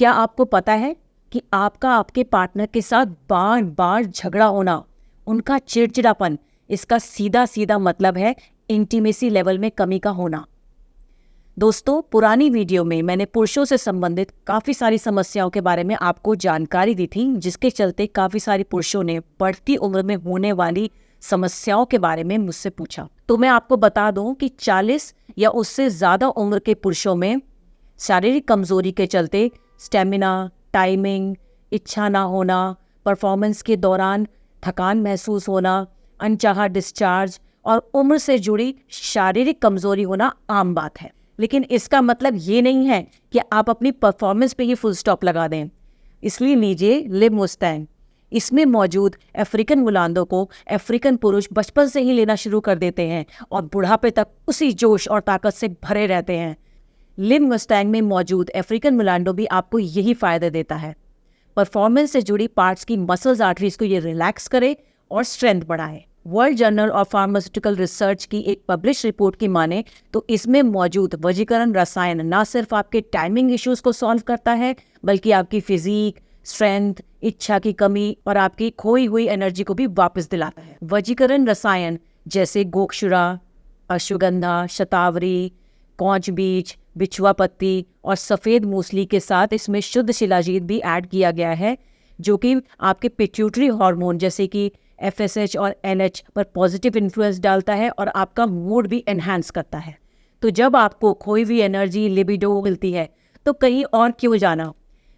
क्या आपको पता है कि आपका आपके पार्टनर के साथ बार बार झगड़ा होना, उनका चिड़चिड़ापन, इसका सीधा सीधा मतलब है इंटीमेसी लेवल में कमी का होना। दोस्तों, पुरानी वीडियो में मैंने पुरुषों से संबंधित काफ़ी सारी समस्याओं के बारे में आपको जानकारी दी थी, जिसके चलते काफ़ी सारे पुरुषों ने बढ़ती उम्र में होने वाली समस्याओं के बारे में मुझसे पूछा। तो मैं आपको बता दूं कि 40 या उससे ज़्यादा उम्र के पुरुषों में शारीरिक कमजोरी के चलते स्टेमिना, टाइमिंग, इच्छा ना होना, परफॉर्मेंस के दौरान थकान महसूस होना, अनचाहा डिस्चार्ज और उम्र से जुड़ी शारीरिक कमजोरी होना आम बात है। लेकिन इसका मतलब ये नहीं है कि आप अपनी परफॉर्मेंस पे ही फुल स्टॉप लगा दें। इसलिए लीजिए लिव मुस्टैंग। इसमें मौजूद अफ्रीकन मुलांदों को अफ्रीकन पुरुष बचपन से ही लेना शुरू कर देते हैं और बुढ़ापे तक उसी जोश और ताकत से भरे रहते हैं। लिव मुस्टैंग में मौजूद अफ्रीकन मुलांडो भी आपको यही फायदा देता है। परफॉर्मेंस से जुड़ी पार्ट्स की मसल्स आर्टरीज को ये रिलैक्स करे और स्ट्रेंथ बढ़ाए। World journal of pharmaceutical research की एक पब्लिश रिपोर्ट की माने तो इसमें मौजूद वजीकरण रसायन न सिर्फ आपके टाइमिंग इश्यूज को सॉल्व करता है, बल्कि आपकी फिजिक, स्ट्रेंथ, इच्छा की कमी और आपकी खोई हुई एनर्जी को भी वापस दिलाता है। वजीकरण रसायन जैसे गोक्षुरा, अश्वगंधा, शतावरी, कौच बीज, बिछुआ पत्ती और सफ़ेद मूसली के साथ इसमें शुद्ध शिलाजीत भी ऐड किया गया है, जो कि आपके पिट्यूटरी हार्मोन जैसे कि FSH और LH पर पॉजिटिव इन्फ्लुएंस डालता है और आपका मूड भी एनहांस करता है। तो जब आपको खोई हुई एनर्जी, लिबिडो मिलती है, तो कहीं और क्यों जाना।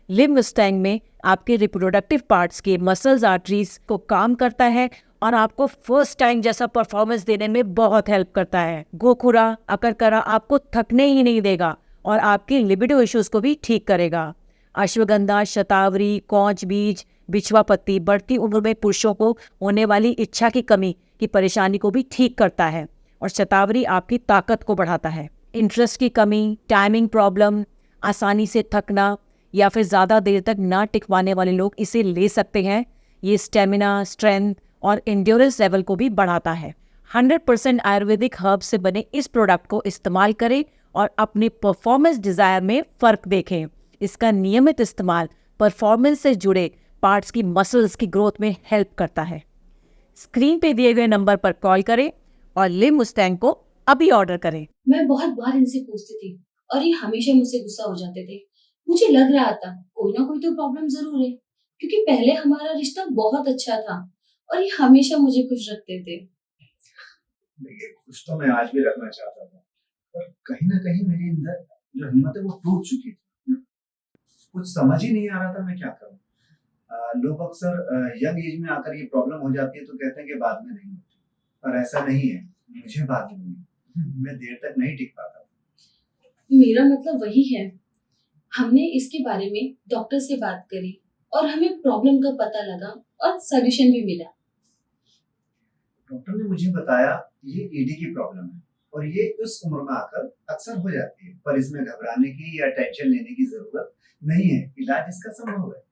लिव मुस्टैंग में आपके रिप्रोडक्टिव पार्ट्स के मसल्स आर्टरीज को काम करता है और आपको फर्स्ट टाइम जैसा परफॉर्मेंस देने में बहुत हेल्प करता है। गोखुरा, अकरकरा आपको थकने ही नहीं देगा और आपके लिबिडो इश्यूज को भी ठीक करेगा। अश्वगंधा, शतावरी, कौच बीज, बिछवा पत्ती बढ़ती उम्र में पुरुषों को होने वाली इच्छा की कमी की परेशानी को भी ठीक करता है और शतावरी आपकी ताकत को बढ़ाता है। इंटरेस्ट की कमी, टाइमिंग प्रॉब्लम, आसानी से थकना या फिर ज़्यादा देर तक ना टिकवाने वाले लोग इसे ले सकते हैं। ये स्टेमिना, स्ट्रेंथ और इंड्योरेंस लेवल को भी बढ़ाता है। 100% आयुर्वेदिक हर्ब से बने इस प्रोडक्ट को इस्तेमाल करें और अपने परफॉर्मेंस डिज़ायर में फ़र्क देखें। इसका नियमित इस्तेमाल परफॉर्मेंस से जुड़े पार्ट्स की मसल्स की ग्रोथ में हेल्प करता है। स्क्रीन पे दिए गए नंबर पर कॉल करें और लिव मुस्टैंग को अभी ऑर्डर करें। मैं बहुत बार इनसे पूछती थी और ये हमेशा मुझसे गुस्सा हो जाते थे। मुझे लग रहा था कोई ना कोई तो प्रॉब्लम जरूर है, क्योंकि पहले हमारा रिश्ता बहुत अच्छा था और ये हमेशा मुझे खुश रखते थे। देखिए, खुश तो मैं आज भी रखना चाहता था, पर कहीं न कहीं मेरे अंदर जो हिम्मत है वो टूट चुकी थी। कुछ समझ ही नहीं आ रहा था मैं क्या करूँ? लोग अक्सर यंग एज में आकर ये प्रॉब्लम हो जाती है तो कहते हैं कि बाद में नहीं होती, पर ऐसा नहीं है। मुझे बाद में हुई। मैं देर तक नहीं टिक पाता। मेरा मतलब वही है। हमने इसके बारे में डॉक्टर से बात करी और हमें प्रॉब्लम का पता लगा और सॉल्यूशन भी मिला। डॉक्टर ने मुझे बताया ये ईडी की प्रॉब्लम है और ये उस उम्र में आकर अक्सर हो जाती है, पर इसमें घबराने की या टेंशन लेने की जरूरत नहीं है। इलाज इसका संभव है।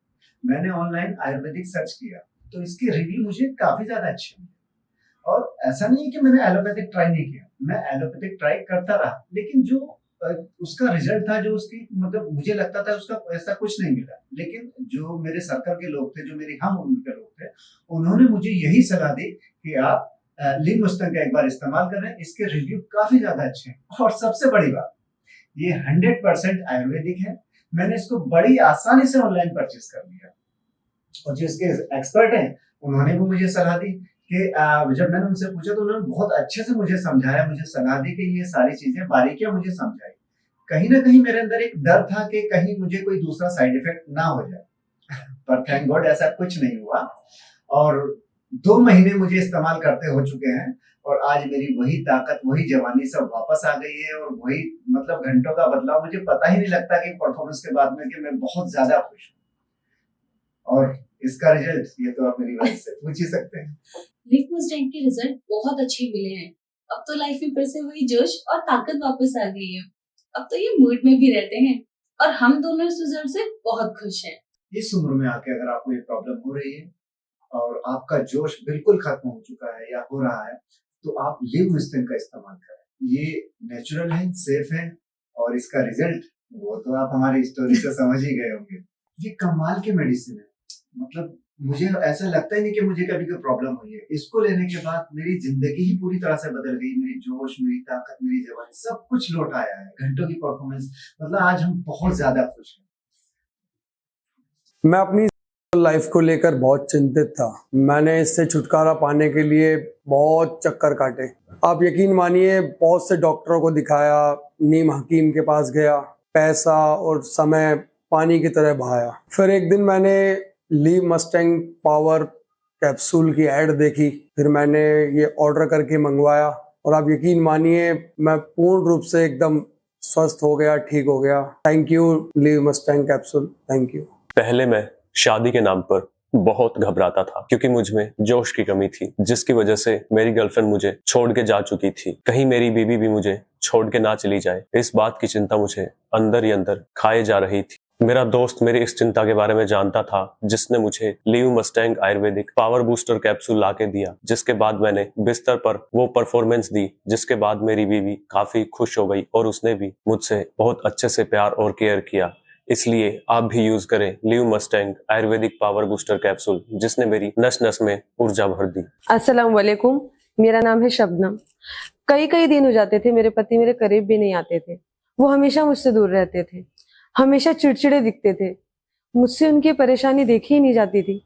मैंने ऑनलाइन आयुर्वेदिक सर्च किया तो इसके रिव्यू मुझे काफी ज्यादा अच्छे मिले। और ऐसा नहीं है कि मैंने एलोपैथिक ट्राई नहीं किया, मैं एलोपैथिक ट्राई करता रहा, लेकिन जो उसका रिजल्ट था, जो उसकी मतलब मुझे लगता था उसका ऐसा कुछ नहीं मिला। लेकिन जो मेरे सर्कल के लोग थे, जो मेरी हम उम्र के लोग थे, उन्होंने मुझे यही सलाह दी कि आप लिव मुस्तंग का एक बार इस्तेमाल करें, इसके रिव्यू काफी ज्यादा अच्छे हैं और सबसे बड़ी बात, ये 100% आयुर्वेदिक है। मैंने इसको बड़ी आसानी से ऑनलाइन परचेज कर लिया और जो इसके एक्सपर्ट हैं उन्होंने भी मुझे सलाह दी कि जब मैंने उनसे पूछा तो उन्होंने बहुत अच्छे से मुझे समझाया, मुझे सलाह दी कि ये सारी चीजें बारीकियां मुझे समझाई। कहीं ना कहीं मेरे अंदर एक डर था कि कहीं मुझे कोई दूसरा साइड इफेक्ट ना हो जाए, पर थैंक गॉड ऐसा कुछ नहीं हुआ। और 2 महीने मुझे इस्तेमाल करते हो चुके हैं और आज मेरी वही ताकत, वही जवानी सब वापस आ गई है और वही मतलब घंटों का बदलाव। मुझे पता ही नहीं लगता कि परफॉर्मेंस के बाद में कि मैं बहुत ज्यादा खुश हूँ। और इसका रिजल्ट ये तो आप मेरी वाइफ से पूछ ही सकते हैं। लिव मुस्टैंग के रिजल्ट बहुत अच्छे मिले हैं। अब तो लाइफ में फिर से वही जोश और ताकत वापस आ गई है। अब तो ये मूड में भी रहते हैं और हम दोनों इस रिजल्ट से बहुत खुश हैं। इस उम्र में आके अगर आपको ये प्रॉब्लम हो रही है और आपका जोश बिल्कुल खत्म हो चुका है या हो रहा है, तो आप लिव मुस्टंग का इस्तेमाल करें। ये नेचुरल है, सेफ है और इसका रिजल्ट वो तो आप हमारी स्टोरी से समझ ही गए होंगे। ये कमाल की मेडिसिन है। मतलब मुझे ऐसा लगता ही नहीं कि मुझे कभी कोई प्रॉब्लम हुई है। इसको लेने के बाद मेरी जिंदगी ही पूरी तरह से बदल गई। मेरी जोश, मेरी ताकत, मेरी जवानी सब कुछ लौट आया है। घंटों की परफॉर्मेंस, मतलब आज हम बहुत ज्यादा खुश हैं। मैं अपनी लाइफ को लेकर बहुत चिंतित था। मैंने इससे छुटकारा पाने के लिए बहुत चक्कर काटे। आप यकीन मानिए, बहुत से डॉक्टरों को दिखाया, नीम हकीम के पास गया, पैसा और समय पानी की तरह बहाया। फिर एक दिन मैंने लीव मस्टैंग पावर कैप्सूल की ऐड देखी। फिर मैंने ये ऑर्डर करके मंगवाया और आप यकीन मानिए, मैं पूर्ण रूप से एकदम स्वस्थ हो गया, ठीक हो गया। Thank you leave Mustang capsule, thank you. पहले मैं शादी के नाम पर बहुत घबराता था क्योंकि मुझ में जोश की कमी थी, जिसकी वजह से मेरी गर्लफ्रेंड मुझे छोड़ के जा चुकी थी। कहीं मेरी बीवी भी मुझे छोड़ के ना चली जाए, इस बात की चिंता मुझे अंदर ही अंदर खाए जा रही थी। मेरा दोस्त मेरी इस चिंता के बारे में जानता था, जिसने मुझे leave Mustang Ayurvedic power booster capsule लाके दिया, जिसके बाद मैंने बिस्तर पर वो परफॉर्मेंस दी, जिसके बाद मेरी बीवी काफी खुश हो गई और उसने भी मुझसे बहुत अच्छे से प्यार और केयर किया। इसलिए आप भी यूज करें leave Mustang Ayurvedic power booster capsule, जिसने मेरी नस नस में ऊर्जा भर दी। अस्सलाम वालेकुम, मेरा नाम है शबनम। कई कई दिन हो जाते थे मेरे पति मेरे करीब भी नहीं आते थे। वो हमेशा मुझसे दूर रहते थे, हमेशा चिड़चिड़े दिखते थे, मुझसे उनकी परेशानी देखी ही नहीं जाती थी।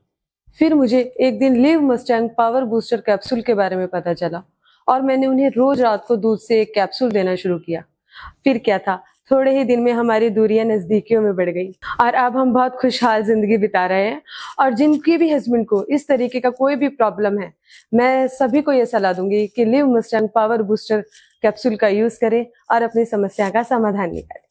फिर मुझे एक दिन leave Mustang power booster capsule के बारे में पता चला और मैंने उन्हें रोज रात को दूध से एक कैप्सूल देना शुरू किया। फिर क्या था, थोड़े ही दिन में हमारी दूरियां नजदीकियों में बढ़ गई और अब हम बहुत खुशहाल जिंदगी बिता रहे हैं। और जिनके भी हस्बैंड को इस तरीके का कोई भी प्रॉब्लम है, मैं सभी को ये सलाह दूंगी कि leave Mustang power booster capsule का यूज करें और अपनी समस्या का समाधान निकालें।